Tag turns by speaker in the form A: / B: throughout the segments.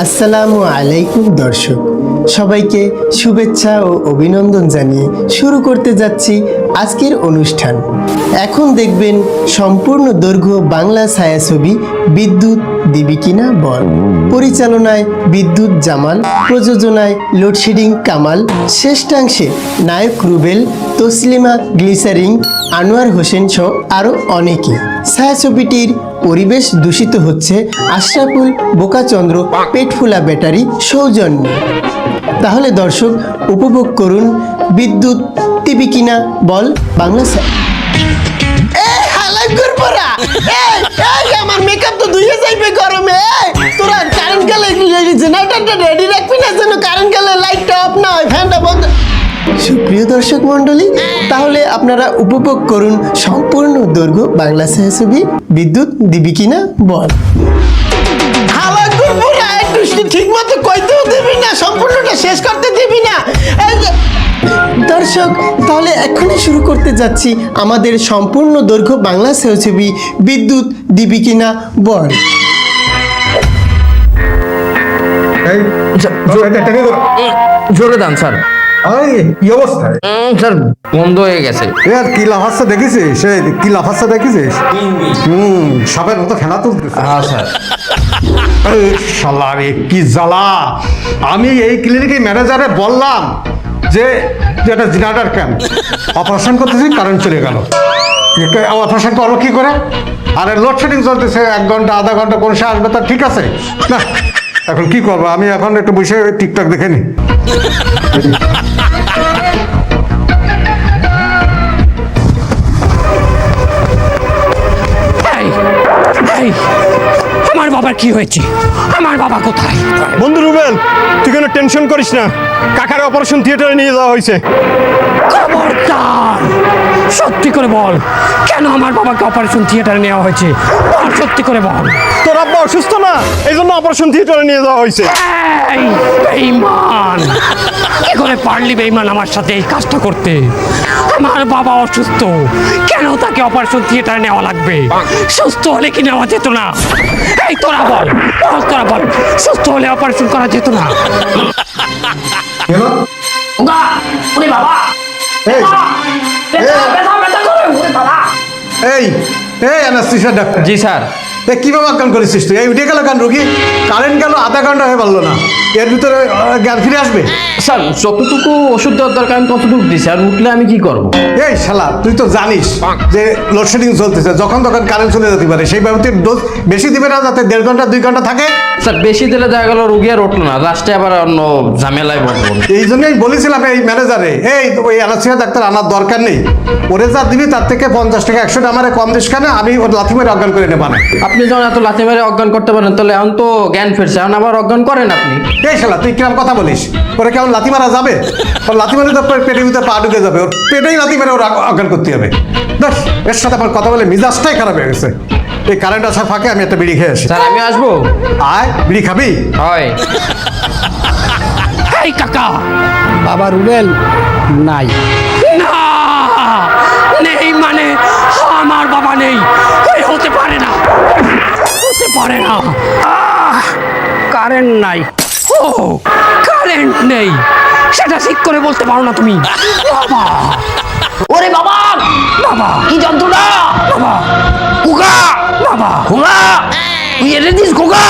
A: আসসালামু আলাইকুম দর্শক, সবাইকে শুভেচ্ছা ও অভিনন্দন জানিয়ে শুরু করতে যাচ্ছি আজকের অনুষ্ঠান। এখন দেখবেন সম্পূর্ণ দৈর্ঘ্য বাংলা ছায়াছবি বিদ্যুৎ দিবি কিনা বল। পরিচালনায় বিদ্যুৎ জামাল, প্রযোজনায় লোডশেডিং কামাল, শ্রেষ্ঠাংশে নায়ক রুবেল, তসলিমা গ্লিসারিং, আনোয়ার হোসেন সহ আরও অনেকে। ছায়াছবিটির পরিবেশ দূষিত হচ্ছে আশরাফুল বোকাচন্দ্র পেটফুলা ব্যাটারি সৌজন্যে। তাহলে দর্শক উপভোগ করুন বিদ্যুৎ দিবি কিনা বল বাংলা। আমার মেকআপ তো ধুয়ে যাইবে গরমে। তোরা কারেন্ট গেলে জেনারেটরটা রেডি রাখবি না, যেন কারেন্ট গেলে লাইটটা অফ না হয়, ফ্যানটা বন্ধ। সুপ্রিয় দর্শক মন্ডলী, তাহলে আপনারা উপভোগ করুন সম্পূর্ণ দৈর্ঘ্য বাংলা ছায়াছবি বিদ্যুৎ দিবি কিনা বল। ঠিক মতো কইতেও দিবি না, সম্পূর্ণটা শেষ করতে দিবি না। দর্শক, তাহলে এখনই শুরু করতে যাচ্ছি আমাদের সম্পূর্ণ দৈর্ঘ্য বাংলা ছায়াছবি বিদ্যুৎ দিবি কিনা বল।
B: জোরে দান স্যার।
C: কি অবস্থায়
B: স্যার বন্ধ হয়ে গেছে।
C: কি লাফাচ্ছে দেখেছিস? কি লাফাচ্ছে দেখেছিস? সাপের মতো ফেনা তুলতেছে।
B: হ্যাঁ স্যার।
C: শালা রে, কি জ্বালা! আমি এই ক্লিনিকের ম্যানেজারে বললাম যে একটা জেনারেটর ক্যাম্প অপারেশন করতেছি, কারেন্ট চলে গেল। অপারেশন করবো কি করে? আরে লোডশেডিং চলতেছে, 1 ঘন্টা আধা ঘন্টা কোন সে আসবে, তা ঠিক আছে না। এখন কি করবো? আমি এখন একটু বসে টিকটক দেখে নি।
D: আমার বাবার কি হয়েছে? আমার বাবা কোথায়?
E: বন্ধু রুবেল, তুই কোনো টেনশন করিস না, কাকার অপারেশন থিয়েটারে নিয়ে যাওয়া হয়েছে।
D: খবরদার, সত্যি করে বল, কেন আমার বাবাকে অপারেশন থিয়েটারে নেওয়া হয়েছে? বল, সত্যি করে বল।
E: তোর আব্বা অসুস্থ না, এই জন্য অপারেশন থিয়েটারে নিয়ে যাওয়া হয়েছে।
D: এই বেঈমান, কি করে পারলি বেঈমান আমার সাথে এই কাজটা করতে? আমার বাবা অসুস্থ, কেন তাকে অপারেশন থিয়েটারে নেওয়া লাগবে? সুস্থ হলে কি নেওয়া যেত না? এই তোরা বল, তোরা বল, সুস্থ হলে অপারেশন করা যেত না?
C: এই অ্যানাস্থেসিয়া ডাক্তার।
B: জি স্যার।
C: কিভাবে অজ্ঞান করেছিস তুই? এই উঠে গেল কেন রোগী? কারেন্ট গেল, আধা ঘন্টা হয়ে পারলো না, এর ভিতরে জ্ঞান ফিরে আসবে?
B: স্যার যতটুকু ওষুধ দেওয়ার দরকার আমি ততটুকু দিই, আর উঠলে আমি কি করবো?
C: এই শালা, তুই তো জানিস যে লোডশেডিং চলতেছে, যখন তখন কারেন্ট চলে যেতে পারে। সেইভাবে তুই ডোজ বেশি দিবে না, যাতে 1.5 ঘন্টা 2 ঘন্টা থাকে।
B: স্যার বেশি দিলে দেখা গেল রোগী আর উঠলো না, লাস্টে আবার অন্য ঝামেলায় বলবো।
C: এই জন্যই বলেছিলাম এই ম্যানেজারে, ওই অ্যানাস্থেসিয়া ডাক্তার আনার দরকার নেই, ওরে যা দিবি তার থেকে 50 টাকা 100 টাকা আমারে কম দিস কেন? আমি ওর লাথি মেরে অজ্ঞান করে নেব না।
B: আপনি যখন এত লাথি মেরে অজ্ঞান করতে পারেন, তাহলে এখন তো জ্ঞান ফিরছে, এখন আবার অজ্ঞান করেন আপনি।
C: এই শালা, তুই কিরম কথা বলিস? ওরে কেমন লাথি মারা যাবে? ওর লাথি মারে তো পেটের ভিতরে পা ঢুকে যাবে, ওর পেটেই লাথি মেরে ওর অজ্ঞান করতে হবে। দেখ, এর সাথে আমার কথা বলে মিজাজটাই খারাপ হয়ে গেছে। এই কারেন্ট আসার ফাঁকে আমি একটা বিড়ি খেয়ে আসি।
B: স্যার আমি আসবো?
C: আয়, বিড়ি খাবি?
B: হয়।
D: এই কাকা,
A: বাবা রুবেল নাই।
D: না, নেই মানে আমার বাবা নেই, এই হতে পারে না, হতে পারে না। কারেন্ট নাই। ও, কারেন্ট নেই, সেটা ঠিক করে বলতে পারো না তুমি? বাবা, ওরে বাবা, বাবা কি যন্ত্রণা! বাবা, কুকা, বাবা হুঙ্গা, তুই এনে দিস কুকা।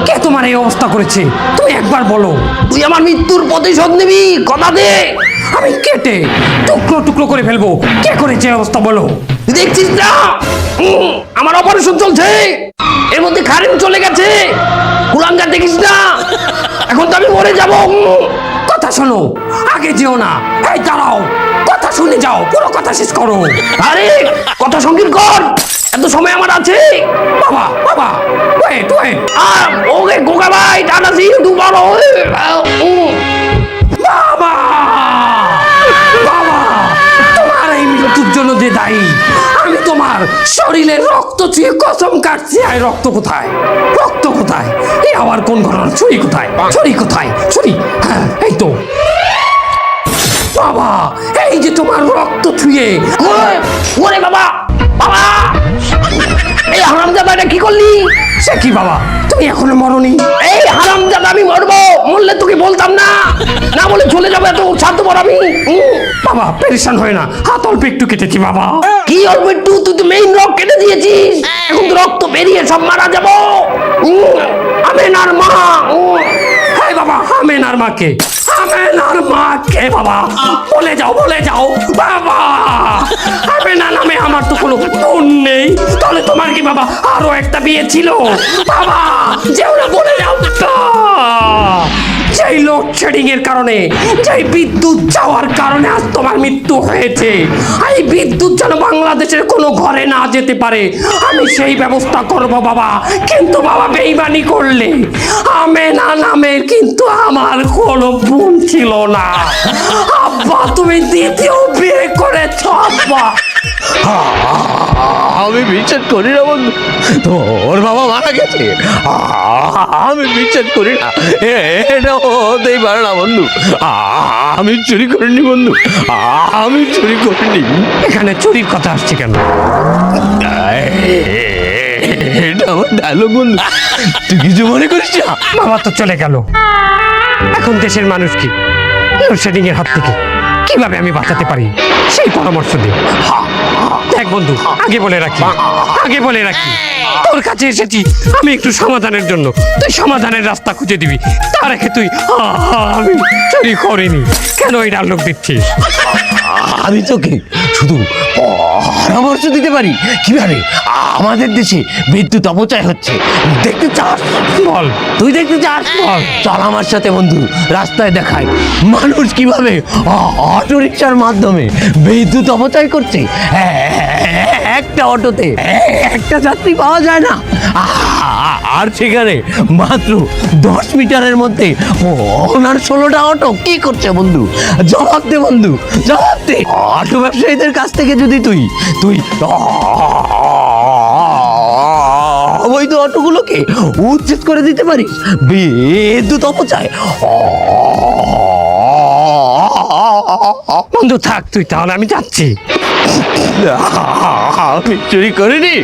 D: কে তোমার এই অবস্থা করেছে? তুমি একবার বলো। তুই আমার মৃত্যুর প্রতিশোধ নিবি, কথা দে। আমি কেটে টুকরো টুকরো করে ফেলবো। কে করেছে এই অবস্থা বলো? তুই দেখছিস না আমার অপারেশন চলছে, এর মধ্যে কারেন্ট চলে গেছে। কুলাঙ্গা দেখিস না? এখন তো আমি মরে যাবো। কথা শোনো, আগে যেও না, এই দাঁড়াও, কথা শুনে যাও, পুরো কথা শেষ করো। আরে কথা সংক্ষেপ কর, এত সময় আমার আছে। বাবা, বাবা, ওয়েট ওয়েট, ওকে গোগা ভাই, টাটা সি ইউ টুমরো। বাবা, বাবা, তোমার এই মৃত্যুর জন্য যে দায়ী আমি, তোমার শরীরে রক্ত ছুঁয়ে কসম কাটছি। আর রক্ত কোথায়? রক্ত কোথায়? এই আবার কোন ঘটনা? ছুরি কোথায়? ছুরি কোথায়? ছুরি, হ্যাঁ এই তো। বাবা, এই যে তোমার রক্ত ছুঁয়ে। ওরে বাবা, বাবা, এই হারামজাদা এটা কি করলি? সে কি বাবা, তুমি এখনো মরনি। এই হারামজাদা, আমি মরবো, মরলে তোকে বলতাম না, না বলে চলে যাবো, এত স্বার্থপর আমি। বাবা পেরেশান হয় না, হাত অল্প একটু কেটেছি বাবা। কি অল্প একটু? তুই তো মেইন রক কেটে দিয়েছিস, এখন তো রক্ত বেরিয়ে সব মারা যাবো। আমেনার মা, হ্যাঁ বাবা, আমেনার মাকে, আমেনার মাকে বাবা, বলে যাও বাবা। আমেনা নামে আমার তো কোনো বোন নেই, তাহলে তোমার কি বাবা আরো একটা বিয়ে ছিল? বাবা যেও না, বলে যাও। যেই লোডশেডিং এর কারণে, যেই বিদ্যুৎ যাওয়ার কারণে আজ তোমার মৃত্যু হয়েছে, এই বিদ্যুৎ যেন বাংলাদেশের কোনো ঘরে না যেতে পারে, আমি সেই ব্যবস্থা করব বাবা। কিন্তু বাবা বেইমানি করলে, আমেনা নামের কিন্তু আমার কোনো বোন ছিল না। আব্বা তুমি দ্বিতীয় বিয়ে করেছ আব্বা।
F: আমি বিশ্বাস করি না বন্ধু, তোর বাবা মারা গেছে। আমি বিশ্বাস করি না, এটা হতেই পারে না বন্ধু। আমি চুরি করিনি বন্ধু, আমি চুরি করিনি।
D: এখানে চুরির কথা আসছে কেন?
F: এটা আমার ডায়লগ বন্ধু, তুই কিছু মনে করিস না।
D: বাবা তো চলে গেল, এখন দেশের মানুষ কি লোডশেডিং এর হাত থেকে কিভাবে আমি বাঁচাতে পারি সেই পরামর্শ দিই। দেখ বন্ধু, আগে বলে রাখি, তোর কাছে এসেছি আমি একটু সমাধানের জন্য, তুই সমাধানের রাস্তা খুঁজে দিবি। তার আগে তুই আমি চুরি করিনি কেন এই ডায়লগ দিচ্ছিস?
F: আমি তোকে শুধু পরামর্শ দিতে পারি কিভাবে আমাদের দেশে বিদ্যুৎ অপচয় হচ্ছে। দেখতে চাস?
D: বল।
F: তুই দেখতে চাস?
D: বল।
F: চল আমার সাথে বন্ধু, রাস্তায় দেখায় মানুষ কিভাবে অটো রিক্সার মাধ্যমে বিদ্যুৎ অপচয় করছে। একটা অটোতে একটা যাত্রী পাওয়া যায় না, আর সেখানে মাত্র 10 মিটারের মধ্যে ওনার 16টা অটো কি করছে বন্ধু? জবাব দে বন্ধু, জবাব দে। অটো ব্যবসায়ীদের কাছ থেকে যদি তুই অবৈধ অটোগুলোকে উচ্ছেদ করে দিতে পারিস, বিদ্যুৎ অপচয়।
D: বন্ধু থাক তুই, তাহলে আমি যাচ্ছি।
F: আমি চুরি করিনি।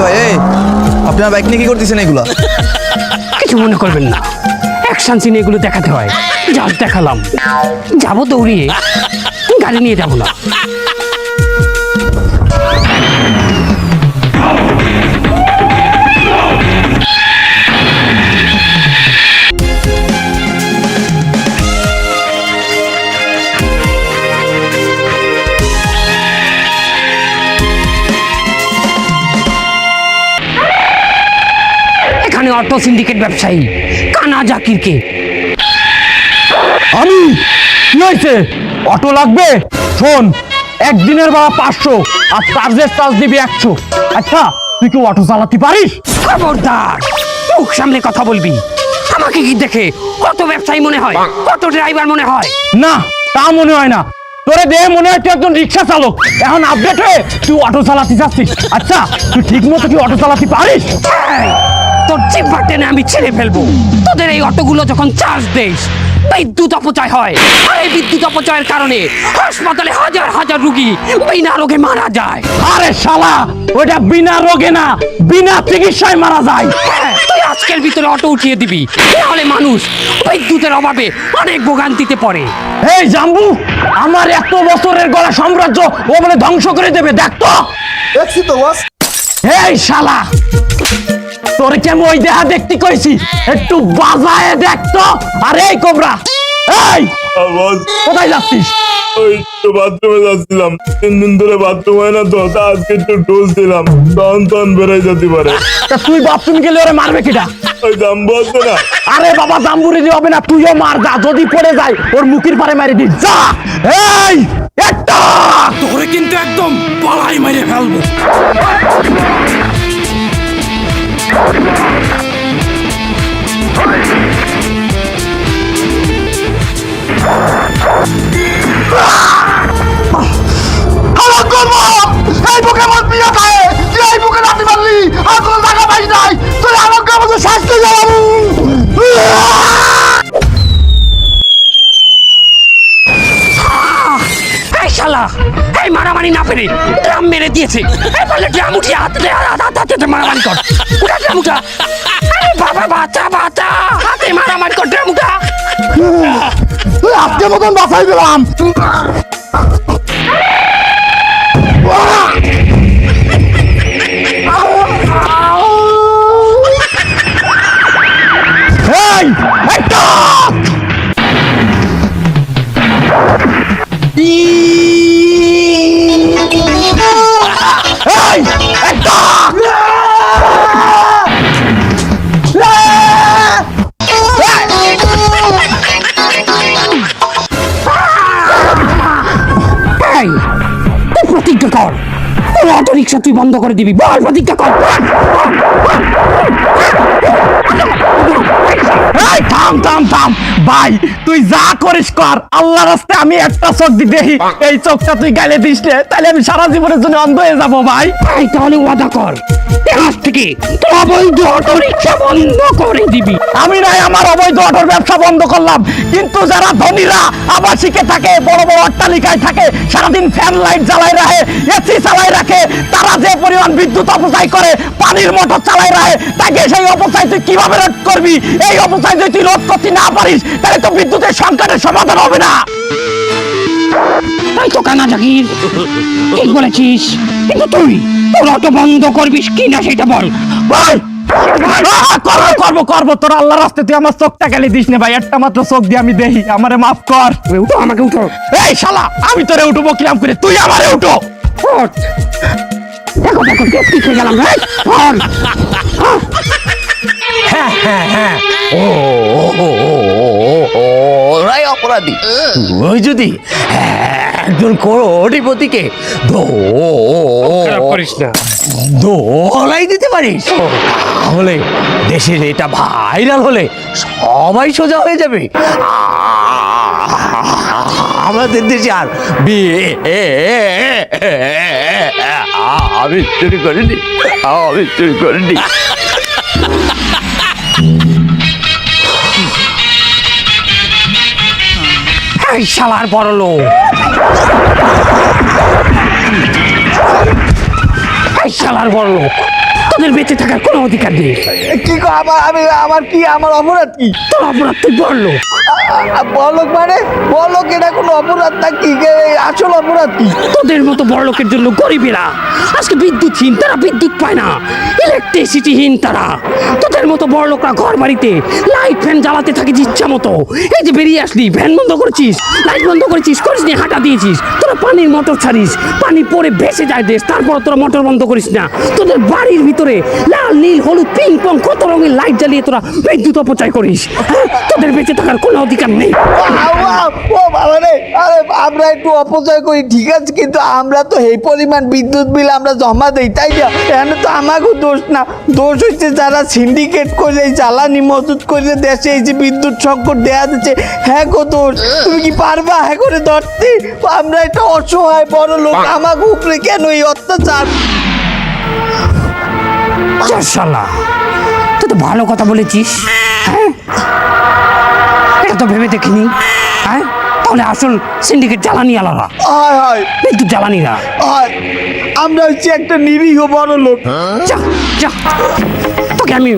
G: ভাই এই আপনার বাইক নিয়ে কি করতেছেন এগুলা?
D: কিছু মনে করবেন না, অ্যাকশন সিন এগুলো দেখাতে হয়, জাস্ট দেখালাম। যাবো দৌড়িয়ে, গাড়ি নিয়ে যাবো না। এখানে অটো সিন্ডিকেট ব্যবসায়ী কানা জাকিরকে।
E: আমি কি হয়েছে? অটো লাগবে? শোন, একদিনের বা 500 আর চার্জের চার্জ দিবি 100। আচ্ছা তুই কি অটো চালাতে পারিস?
D: খবরদার, মুখ সামলে কথা বলবি। আমাকে কি দেখে কত ব্যবসায়ী মনে হয়, কত ড্রাইভার মনে হয়?
E: না, তা মনে হয় না। তোরে দেহে মনে হয় তুই একজন রিক্সা চালক। এখন আপডেট হয়ে তুই অটো চালাতে চাচ্ছিস। আচ্ছা তুই ঠিক মতো কি অটো চালাতে পারিস?
D: এই, তোর জিহ্বা টেনে আমি ছেড়ে ফেলবো। তোদের এই অটোগুলো যখন চার্জ দেস, বিদ্যুৎ অপচয় হয়, আর এই বিদ্যুৎ অপচয়ের কারণে হাসপাতালে হাজার হাজার রুগী বিনা রোগে মারা যায়।
E: আরে শালা, ওটা বিনা রোগে না, বিনা চিকিৎসায় মারা যায়।
D: হ্যাঁ, তুই আজকের ভিতরে অটো উঠিয়ে দিবি, তাহলে মানুষ বিদ্যুতের অভাবে অনেক ভোগান্তিতে পড়ে।
E: এই জাম্বু, আমার এত বছরের গলা সাম্রাজ্য ও বলে ধ্বংস করে দেবে। দেখ তো,
G: দেখছি তো বস।
E: এই শালা, তোরে কেমন ওই দেহা দেখতে কইছি, একটু বাজায় দেখ তো। আর এই কোবরা, এই কোথায় যাচ্ছিস?
H: ওই তো বাথরুমে যাচ্ছিলাম, 3 দিন ধরে বাথরুম হয় না তো, তা আজকে একটু ডোজ দিলাম, তখন বেড়ে যেতে পারে।
E: তা তুই বাথরুম গেলে ওরে মারবে কিটা?
H: ওই জাম্বু আছে না,
E: আরে বাবা, জাম্বুরি দিয়ে হবে না, তুইও মার যা। যদি পড়ে যায় ওর মুখের পারে মারি দিস যা। এই একটা
D: তোরে কিন্তু একদম পালাই মেরে ফেলবো।
E: এই বুকে মারবি না, এই বুকে লাথি মারলি, আর কোন জায়গা পাই নাই।
D: পানি না পেরে ড্রাম মেরে দিয়েছে। এই বলে ড্রাম উঠিয়ে হাতে মারামারি কর। উঠা ড্রাম উঠা। আরে বাবা বাঁচা বাঁচা, হাতে মারামারি কর, ড্রাম উঠা।
E: আজকে মতন বাঁচাই দিলাম। এই একটা এই একটা
D: এই, তুই প্রতিজ্ঞা কর, তোর অটো রিক্সা তুই বন্ধ করে দিবি। বল প্রতিজ্ঞা কর।
E: এই থাম থাম থাম ভাই, তুই যা করিস কর, আল্লাহ রাস্তায় আমি একটা চোখ দি দেখি, এই চোখটা তুই গালে দিস রে, তাহলে আমি সারা জীবনের জন্য অন্ধ হয়ে যাবো ভাই।
D: এই তাহলে ওয়াদা কর, আজ থেকে তোর অবৈধ অটো রিক্সা বন্ধ করে দিবি।
E: আমি নাই আমার অবৈধ অটোর ব্যবসা বন্ধ করলাম, কিন্তু যারা ধনীরা আবাসিকে থাকে, বড় বড় অট্টালিকায় থাকে, সারাদিন ফ্যান লাইট জ্বালাই রাখে, এসি চালাই রাখে, তারা যে পরিমাণ বিদ্যুৎ অপচয় করে, পানির মোটর চালাই রাখে, তাকে সেই অপচয় তুই কিভাবে রোধ করবি? এই অপচয় যদি তুই রোধ করতে না পারিস, তাহলে তো বিদ্যুতের সংকটের সমাধান হবে না।
D: তাই তো কানা জাকির, ঠিক বলেছিস, কিন্তু তুই তোর অটো বন্ধ করবিস কি না সেটা বল।
E: ভাই করবো করবো করবো, তোর আল্লাহ রাস্তায় তুই আমার চোখটা গেলে দিস না ভাই, একটা মাত্র চোখ দিয়ে আমি দেখি, আমারে মাফ কর।
D: উঠো, আমাকে উঠো।
E: এই শালা, আমি তোরে উঠবো কিরাম করে, তুই আমারে উঠো।
D: ওঠ। দেখো দেখো দেখতে খেয়ে গেলাম রে। ওঠ।
F: হ্যাঁ হ্যাঁ হ্যাঁ, ওরাই অপরাধী। তুই যদি একজন কোটিপতিকে
D: করিস না।
F: দোলাই দিতে পারিস, তাহলে দেশের এটা ভাইরাল হলে সবাই সোজা হয়ে যাবে। আমাদের দেশে আর আমি চুরি করিনি, আমি চুরি করিনি।
D: এই শালার বড় লোক, এই শালার বড় লোক, তোদের বেঁচে থাকার কোনো অধিকার নেই।
E: কি আমার কি, আমার অপরাধ কি?
D: তোর অপরাধ, তুই বড় লোক।
E: বলক মানে বলক, এটা কোনো অপরাধ না কি? আসল অপরাধ কি?
D: তোদের মতো বড় লোকের জন্য গরিবেরা আজকে বিদ্যুৎহীন, তারা বিদ্যুৎ পায় না, ইলেকট্রিসিটিহীন তারা। তোদের মতো বড় লোকরা ঘর বাড়িতে লাইট ফ্যান জ্বালাতে থাকে ইচ্ছা মতো। এই যে বেরিয়ে আসলি, ফ্যান বন্ধ করেছিস, লাইট বন্ধ করেছিস, করিস নি, হাঁটা দিয়েছিস, তোরা পানির মোটর ছাড়িস, পানি পরে ভেসে যায় দেশ, তারপর তোরা মোটর বন্ধ করিস না। তোদের বাড়ির ভিতরে লাল নীল হলুদ পিঙ্ক পং কত রঙের লাইট জ্বালিয়ে তোরা বিদ্যুৎ অপচয় করিস। তোদের বেঁচে থাকার কোনো অধিকার নেই।
E: ও বাবা রে, আরে আমরা একটু অপচয় করি ঠিক আছে, কিন্তু আমরা তো এই পরিমাণ বিদ্যুৎ বিল আমরা জমা দেই, তাই না? এখানে তো আমাকেও দোষ না, দোষ হচ্ছে যারা সিন্ডিকেট করে এই জ্বালানি মজুত করে দেশে এই যে বিদ্যুৎ সংকট দেয়া দিচ্ছে, হ্যাঁ গো দোষ। তুমি কি পারবা হ্যাঁ করে ধরতে? আমরা একটা অসহায় বড় লোক, আমাকে উপরে কেন এই অত্যাচার?
D: শালা, তুই তো ভালো কথা বলেছিস, হ্যাঁ, এটা তো ভেবে দেখিনি। হ্যাঁ, তাহলে আসল সিন্ডিকেট জ্বালানি আলাদা,
E: হয় হয়
D: বিদ্যুৎ জ্বালানিরা।
E: হয়, আমরা হচ্ছে একটা নিরীহ বড় লোক।
D: যা যা, তোকে আমি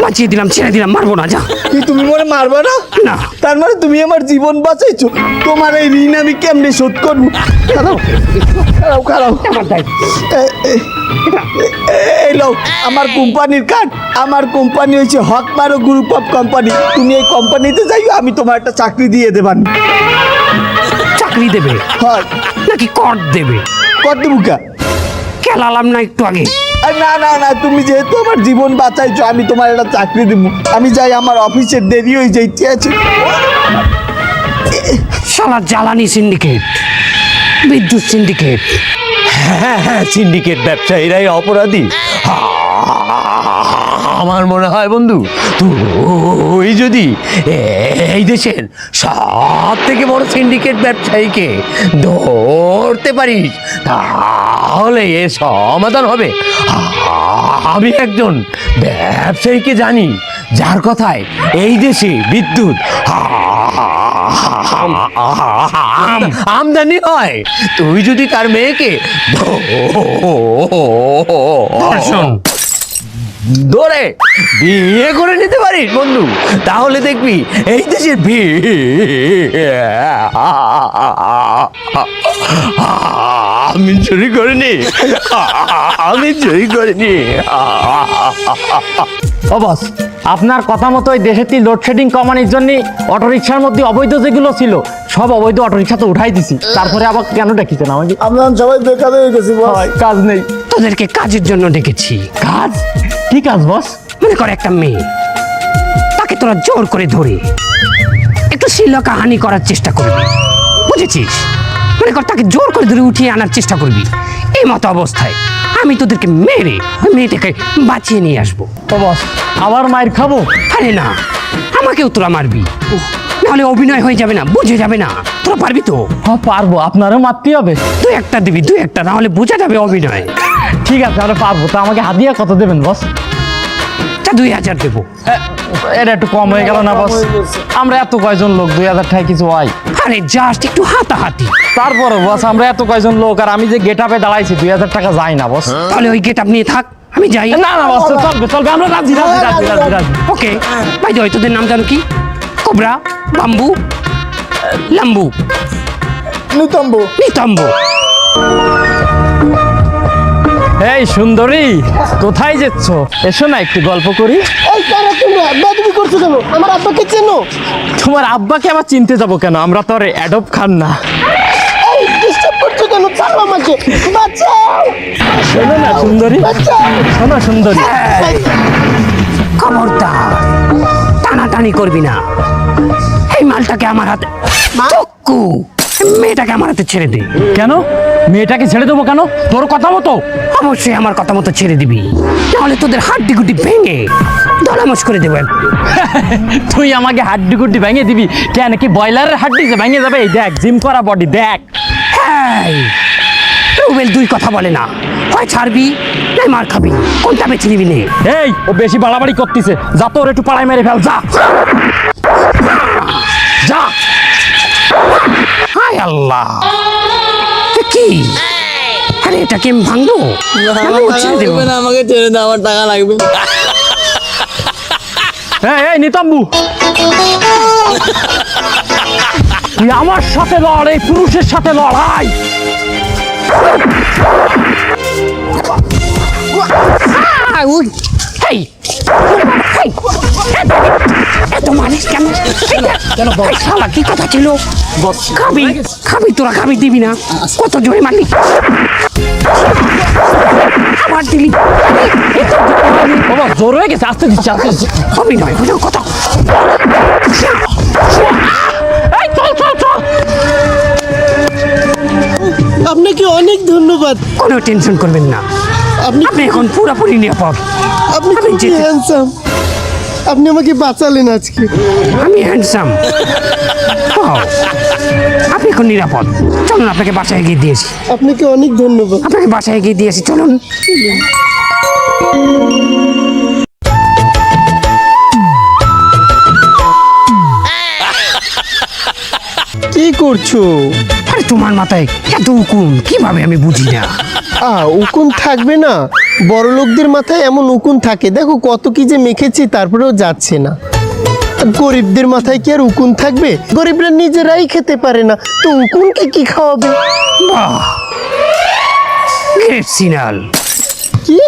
D: বাঁচিয়ে দিলাম, ছেড়ে দিলাম, মারবো না, যা।
E: কি তুমি মনে মারবা না?
D: না।
E: তার মানে তুমি আমার জীবন বাঁচাইছো, তোমার এই ঋণ আমি কেমনে শোধ করবো? খারাপ খারাপ
D: আমার দায়িত্ব।
E: এই লোক আমার কোম্পানির কার্ড, আমার কোম্পানি হচ্ছে হক মারো গ্রুপ অফ কোম্পানি। তুমি এই কোম্পানিতে যাই, আমি তোমার একটা চাকরি দিয়ে দেবান।
D: চাকরি দেবে
E: হয়
D: নাকি কর দেবে?
E: কত বুকা?
D: খেলালাম না একটু আগে?
E: না না না, তুমি যেহেতু আমার জীবন বাঁচাইছো, আমি তোমার একটা চাকরি দেবো। আমি যাই, আমার অফিসের দেরি হয়ে যাইতে আছে।
D: শালা জ্বালানি সিন্ডিকেট, বিদ্যুৎ সিন্ডিকেট।
F: হ্যাঁ হ্যাঁ, সিন্ডিকেট ব্যবসায়ীরাই অপরাধী। আমার মনে হয় বন্ধু, তুই যদি এই দেশের সব থেকে বড় সিন্ডিকেট ব্যবসায়ীকে ধরতে পারিস, তাহলে এর সমাধান হবে। আমি একজন ব্যবসায়ীকে জানি, যার কথায় এই দেশে বিদ্যুৎ আমদানি হয়? তুই যদি তার মেয়েকে
D: ধর্ষণ।
F: ধরে বিয়ে করে নিতে পারিস বন্ধু, তাহলে দেখবি এই দেশের বিয়ে আমি চুরি করিনি, আমি চুরি করিনি।
B: ও বস, আপনার কথা মতো ওই দেশের লোডশেডিং কমানোর জন্য অটোরিকশার মধ্যে অবৈধ যেগুলো ছিল সব অবৈধ অটোরিকশা তো উঠাই দিছি, তারপরে আবার কেন ডাকিছেন আমাকে?
E: আমরা সবাই বেকার হয়ে গেছি বস।
B: কাজ নেই।
D: তোদেরকে কাজের জন্য ডেকেছি।
B: কাজ? কি কাজ বস?
D: মনে কর একটা মেয়ে, তাকে তোরা জোর করে ধরে একটু শিলকাহানি করার চেষ্টা করবি, বুঝেছিস? মনে কর তাকে জোর করে ধরে উঠিয়ে আনার চেষ্টা করবি। এই মতো অবস্থায় আমি তোদেরকে মেরে ওই মেয়েটাকে বাঁচিয়ে নিয়ে আসবো।
B: ও বস, আবার মায়ের খাবো?
D: আরে না, আমাকেও তোরা মারবি, নাহলে অভিনয় হয়ে যাবে না, বুঝে যাবে না। তোরা পারবি তো?
B: হ্যাঁ পারবো, আপনারও মারতে হবে।
D: তুই একটা দিবি, তুই একটা, নাহলে বোঝা যাবে অভিনয়।
B: ঠিক আছে, আমরা পারবো। তা আমাকে হাদিয়া কত দেবেন বস?
D: 2000 দেবো।
B: এটা একটু কম হয়ে গেল না বস? আমরা এত কয়জন লোক, 2000 টাকা কিছু হয়?
D: আরে জাস্ট একটু হাতাহাতি।
B: তারপরে বস, আমরা এত কয়জন লোক আর আমি যে গেট আপে দাঁড়াইছি 2000 টাকা যায় না বস।
D: তাহলে ওই গেট আপনি থাক, আমি যাই।
B: না না বস, চলবে চলবে, আমরা রাজি রাজি রাজি রাজি রাজি।
D: ওকে ভাই, ওই তোদের নাম জানো কি? কোবরা, বাম্বু, লাম্বু,
E: নিতম্ব।
D: নিতম্ব।
B: এই সুন্দরী, কোথায় যাচ্ছ? এসো না একটু গল্প করি।
A: এই কারা তোমরা? বেয়াদবি করছো কেন? আমার আব্বাকে চেনো?
B: তোমার আব্বাকে আবার চিনতে যাবো কেন? আমরা তো আর অ্যাডপ খান না।
A: এই ডিস্টার্ব করছো কেন? ছাড়ো আমাকে, বাঁচাও,
B: শোনো না সুন্দরী,
A: বাঁচাও।
B: শোনো সুন্দরী,
D: খবরদার টানাটানি করবি না। এই মালটাকে আমার হাতে, চক্কু, মেয়েটাকে আমার হাতে ছেড়ে দে।
B: কেন মেয়েটাকে ছেড়ে দেবো কেন? তোর কথা মতো?
D: অবশ্যই আমার কথা মতো ছেড়ে দিবি, তাহলে তোদের হাড্ডি গুটি ভেঙে দলামস করে দেবো।
B: তুই আমাকে হাড্ডি গুড্ডি ভেঙে দিবি কেন? কি ব্রয়লারের হাড্ডি যে ভেঙে যাবে? এই দেখ, জিম করা বডি দেখ।
D: এই, রুবেল দুই কথা বলে না, হয় ছাড়বি নাই মার খাবি, কোনটা বেছে নিবি নে?
B: এই, ও বেশি বাড়াবাড়ি করতেছে, যা তোর একটু পাড়ায় মেরে ফেল, যা যা।
D: হায় আল্লাহ, এ কি? আরে এটাকে আমি ভাঙবো? আমি ছেড়ে দেবো।
G: আমাকে ছেড়ে দাও, আমার টাকা লাগবে।
B: এই নিতম্বু, তুই আমার সাথে লড়, এই পুরুষের সাথে লড়াই।
D: উই, হেই, হেই, এত মালিশ কেন? এই শালা কি কথা ছিল? খাবি খাবি, তোরা খাবি, দিবি না? কত জোরে মারলি, আবার দিলি।
B: বাবা জোর হয়ে গেছে, আস্তে দিচ্ছি, আস্তে দিচ্ছি।
D: অভিনয় বুঝো কত।
B: এই চল চল চল।
A: আপনাকে অনেক ধন্যবাদ।
D: কোনো টেনশন করবেন না,
A: আপনি
D: আপনি এখন পুরোপুরি নিরাপদ।
A: আপনি
D: আমি
A: খুবই
D: যেতে-
A: হ্যান্ডসাম। আপনি আমাকে বাঁচালেন আজকে।
D: আমি হ্যান্ডসাম। আপনি এখন নিরাপদ। চলুন, আপনাকে বাসায় গিয়ে দিয়েছি,
A: আপনাকে অনেক ধন্যবাদ।
D: আপনাকে বাসায় গিয়ে দিয়েছি, চলুন।
A: কি করছো?
D: আরে তোমার মাথায় এত উকুন কিভাবে আমি বুঝি না।
A: উকুন থাকবে না? বড় লোকদের মাথায় এমন উকুন থাকে, দেখো কত কি যে মেখেছি তারপরেও যাচ্ছে না। গরিবদের মাথায় কি আর উকুন থাকবে? গরিবরা নিজেরাই খেতে পারে না, তো উকুনকে কি খাওয়াবে?
D: বাহ, গ্রেট সিগন্যাল।
A: কি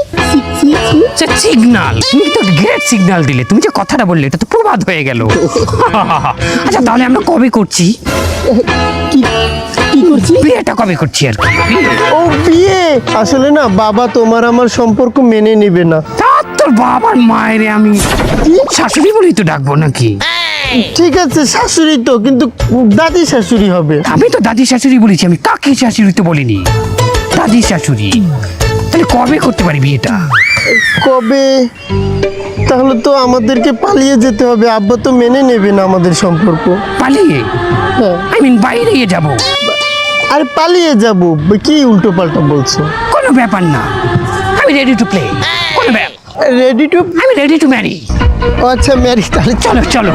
D: সিগন্যাল, তুমি তো গ্রেট সিগন্যাল দিলে। তুমি যে কথাটা বললে এটা তো প্রবাদ হয়ে গেল। আচ্ছা তাহলে আমরা কবে করছি?
A: কি কি করছি?
D: বিয়েটা কবে করছি আর কি?
A: ও বিয়ে? আসলে না বাবা তোমার আমার সম্পর্ক মেনে নেবে না।
D: তা তোর বাবার মায়ের আমি শাশুড়ি বলেই তো ডাকবো নাকি?
A: ঠিক আছে শাশুড়ি তো, কিন্তু দাদি শাশুড়ি হবে।
D: আমি তো দাদি শাশুড়ি বলেছি, আমি কাকি শাশুড়ি তো বলিনি, দাদি শাশুড়ি। তাহলে কবে করতে পারি বিয়েটা?
A: কবে? তাহলে তো আমাদেরকে পালিয়ে যেতে হবে, আব্বা তো মেনে নেবে না আমাদের সম্পর্ক।
D: পালিয়ে?
A: হ্যাঁ।
D: আই মিন বাইরে যাব।
A: আর পালিয়ে যাব? কি উল্টো পাল্টা বলছো?
D: কোনো ব্যাপার না, আমি রেডি টু প্লে। কোনো ব্যাপার,
A: রেডি টু?
D: আমি রেডি টু ম্যারি।
A: ও আচ্ছা মেরি, তাহলে
D: চলো চলো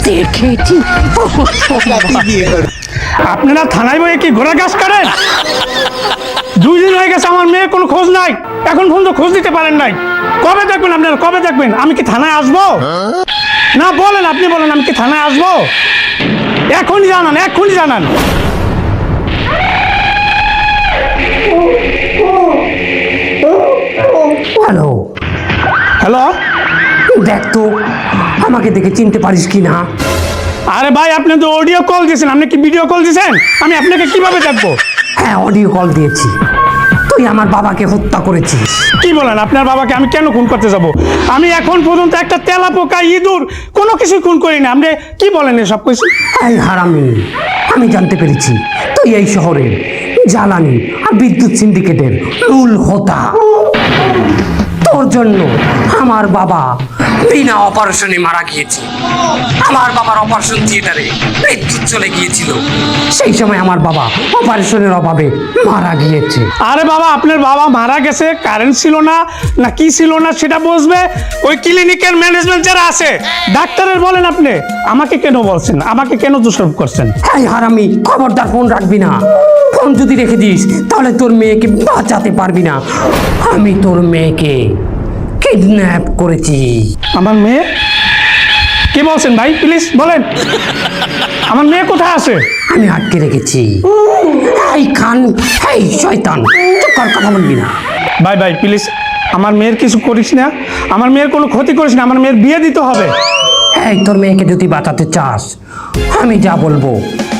D: দেখেছি।
I: আপনারা থানায় বয়ে কি ঘোড়া গাছ করেন? 2 দিন হয়ে গেছে আমার মেয়ের কোনো খোঁজ নাই, এখন পর্যন্ত খোঁজ দিতে পারেন নাই। কবে দেখবেন আপনারা, কবে দেখবেন? আমি কি থানায় আসবো? না বলেন, আপনি বলেন আমি কি থানায় আসবো? এখনই জানান, এখনই জানান।
D: হ্যালো,
I: হ্যালো,
D: দেখ তো আমাকে দেখে চিনতে পারিস কি না?
I: আরে ভাই আপনি তো অডিও কল দিয়েছেন, আপনি কি ভিডিও কল দিয়েছেন? আমি আপনাকে কিভাবে দেখবো?
D: হ্যাঁ, অডিও কল দিয়েছি। তুই আমার বাবাকে হত্যা করেছিস।
I: কি বলেন? আপনার বাবাকে আমি কেন খুন করতে যাব? আমি এখন পর্যন্ত একটা তেলাপোকা, ইঁদুর কোনো কিছু খুন করি না। আপনি কি বলেন এসব কিছু?
D: এই হারামি, আমি জানতে পেরেছি তুই এই শহরের জ্বালানি আর বিদ্যুৎ সিন্ডিকেটের মূল হোতা। তোর জন্য আমার বাবা বিনা অপারেশনে মারা গিয়েছে। আমার বাবার অপারেশন থিয়েটারে বিদ্যুৎ চলে গিয়েছিল, সেই সময় আমার বাবা অপারেশনের অভাবে মারা গিয়েছে।
I: আরে বাবা, আপনার বাবা মারা গেছে, কারেন্ট ছিল না না কি ছিল না সেটা বুঝবে ওই ক্লিনিকের ম্যানেজমেন্ট যারা আছে, ডাক্তারের বলেন। আপনি আমাকে কেন বলছেন? আমাকে কেন দোষারোপ করছেন?
D: এই হারামি, খবরদার ফোন রাখবি না। ফোন যদি রেখে দিস তাহলে তোর মেয়েকে বাঁচাতে পারবি না। আমি তোর মেয়েকে কিডন্যাপ করেছি।
I: আমার মেয়ে? কি বলছেন ভাই? প্লিজ বলেন, আমার মেয়ে কোথায় আছে?
D: আমি আটকে রেখেছি। এই খান, এই শয়তান, চুপ কর, কথা বলবি না।
I: ভাই ভাই প্লিজ, আমার মেয়ের কিছু করিস না, আমার মেয়ের কোনো ক্ষতি করিস না, আমার মেয়ের বিয়ে দিতে হবে।
D: এই তোর মেয়েকে যদি বাঁচাতে চাস, আমি যা বলবো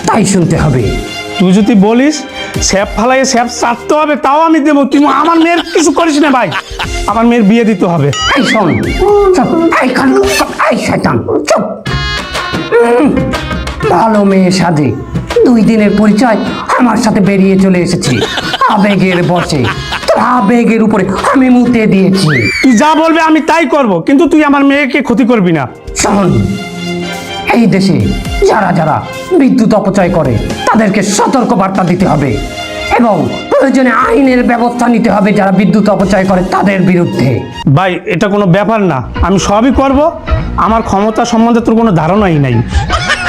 D: তাই শুনতে হবে।
I: তুই যদি বলিস স্যাপ ফালাইয়ে স্যাপ চাটতে হবে, তাও আমি দেবো। তুই আমার মেয়ের কিছু করিস না ভাই, আমার মেয়ের বিয়ে দিতে হবে।
D: এই শোন, চুপ, এই খান, এই শয়তান, চুপ। ভালো মেয়ে সাজে 2 দিনের পরিচয় আমার সাথে বেরিয়ে চলে এসেছি আবেগের বশে। তোর আবেগের উপরে আমি মুতে দিয়েছি।
I: তুই যা বলবে আমি তাই করব, কিন্তু তুই আমার মেয়েকে ক্ষতি করবি না।
D: শোন, এই দেশে যারা যারা বিদ্যুৎ অপচয় করে তাদেরকে সতর্ক বার্তা দিতে হবে এবং প্রয়োজনে আইনের ব্যবস্থা নিতে হবে যারা বিদ্যুৎ অপচয় করে তাদের বিরুদ্ধে।
I: ভাই এটা কোনো ব্যাপার না, আমি সবই করব। আমার ক্ষমতা সম্বন্ধে তোর কোনো ধারণাই নাই।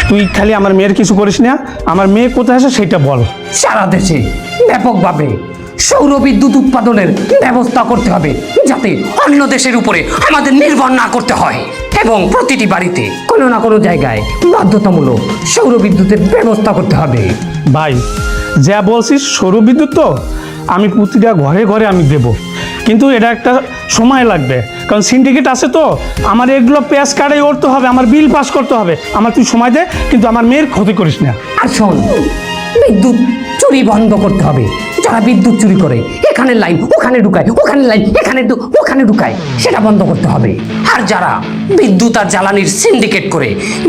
I: তুই খালি আমার মেয়ের কিছু করিস না, আমার মেয়ে কোথায় আছে সেটা বল।
D: সারা দেশে ব্যাপকভাবে সৌর বিদ্যুৎ উৎপাদনের ব্যবস্থা করতে হবে যাতে অন্য দেশের উপরে আমাদের নির্ভর না করতে হয় এবং প্রতিটি বাড়িতে কোনো না কোনো জায়গায় বাধ্যতামূলক সৌর বিদ্যুতের ব্যবস্থা করতে হবে।
I: ভাই যা বলছিস সৌরবিদ্যুৎ তো আমি প্রতিটা ঘরে ঘরে আমি দেব, কিন্তু এটা একটা সময় লাগবে, কারণ সিন্ডিকেট আছে তো। আমার এগুলো পেস কার্ডে করতে হবে, আমার বিল পাস করতে হবে। আমার তুই সময় দে, কিন্তু আমার মেয়ের ক্ষতি করিস না।
D: আর শোন, বিদ্যুৎ চুরি বন্ধ করতে হবে। যারা বিদ্যুৎ চুরি করে এখানে লাইন ওখানে ঢুকায়, ওখানে লাইন ওখানে ঢুকায়, সেটা বন্ধ করতে হবে। আর যারা বিদ্যুৎ আর জ্বালানির সিন্ডিকেট করে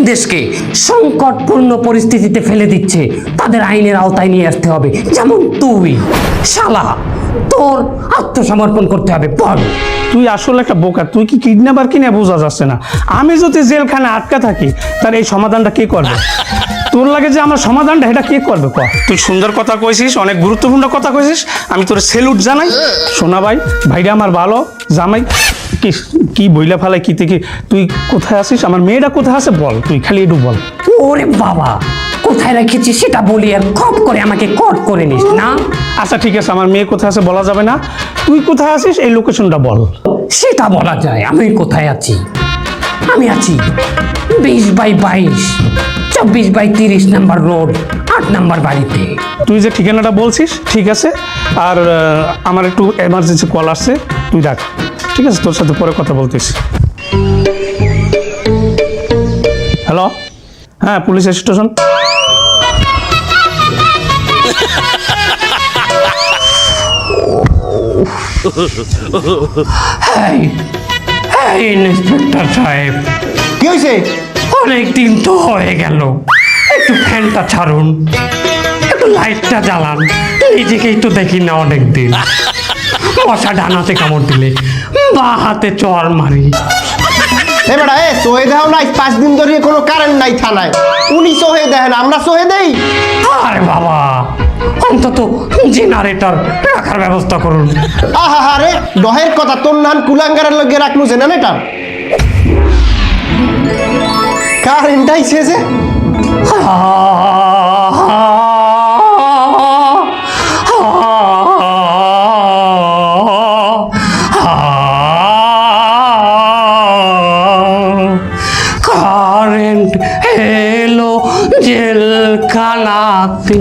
D: দেশকে সংকটপূর্ণ পরিস্থিতিতে ফেলে দিচ্ছে তাদের আইনের আওতায় নিয়ে আসতে হবে। যেমন তুই শালা, তোর আত্মসমর্পণ করতে হবে। বল,
I: তুই আসলে একটা বোকা, তুই কি কিডন্যাপার কিনা বোঝা যাচ্ছে না। আমি যদি জেলখানে আটকা থাকি তার এই সমাধানটা কে করবে? তোর লাগে যে আমার সমাধানটা এটা কে করবে? ক, তুই সুন্দর কথা কইছিস, অনেক গুরুত্বপূর্ণ কথা কইছিস, আমি তোর সেলুট জানাই। সোনা ভাই, ভাইরা আমার ভালো জামাই। কি কি বইলা ফেলাই কি থেকে? তুই কোথায় আছিস? আমার মেয়েটা কোথায় আছে বল, তুই খালি একটু বল।
D: ওরে বাবা, কোথায় রেখেছি সেটা বলি আর খপ করে আমাকে কট করে নিস না।
I: আচ্ছা ঠিক আছে, আমার মেয়ে কোথায় আছে বলা যাবে না, তুই কোথায় আছিস এই লোকেশনটা বল।
D: সেটা বলা যায়। আমি কোথায় আছি? আমি আছি 20/22 24/30 নাম্বার রোড 8 নাম্বার বাড়িতে।
I: তুই যে ঠিকানাটা বলছিস ঠিক আছে, আর আমার একটু এমার্জেন্সি কল আসছে, তুই রাখ। ঠিক আছে, তোর সাথে পরে কথা বলতেছি। হ্যালো, হ্যাঁ পুলিশ স্টেশন।
D: ইন্সপেক্টর সাহেব,
A: কি হয়েছে?
D: অনেক দিন তো হয়ে গেল, একটু ফ্যানটা ছাড়ুন, একটু লাইটটা জ্বালান। নিজেকেই তো দেখি না অনেক দিন। মশা ডানাতে কামড় দিলে বা হাতে চর মারি।
A: বেটা সোহে দেও নাই, 5 দিন ধরে কোনো কারেন্ট নাই থানায়। উনি সোহে দেখেন, আমরা সোহে দেই?
D: আরে বাবা, অন্তত জেনারেটর রাখার ব্যবস্থা করুন।
A: আহা রে, ডহের কথা, তোর নাম কুলাঙ্গারের লগে রাখনু জেনারেটর। কারেন্টটাই শেষে।
F: কারেন্ট এলো জেলখানাতে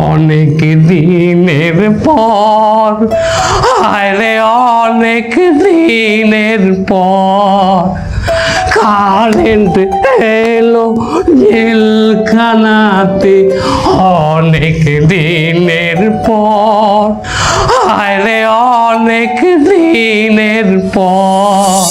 F: অনেক দিনের পর, আরে অনেক দিনের পর কারেন্ট এলো জেলখানাতে অনেক দিনের পর, আরে অনেক দিনের পর।